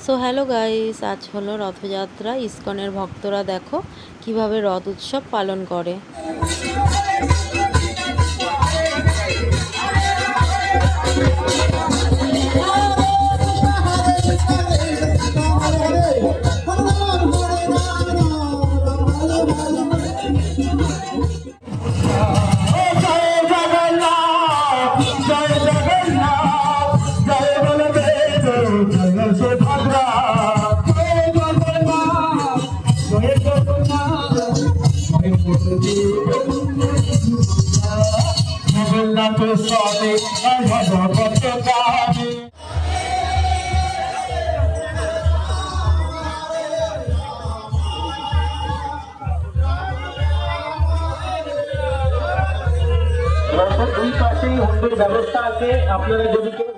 So hello guys, আজ হলো রথযাত্রা। ইসকনের ভক্তরা দেখো কিভাবে রথ উৎসব পালন করে। দুই পাশেই হুন্ডের ব্যবস্থা আছে, আপনারা যদি কেউ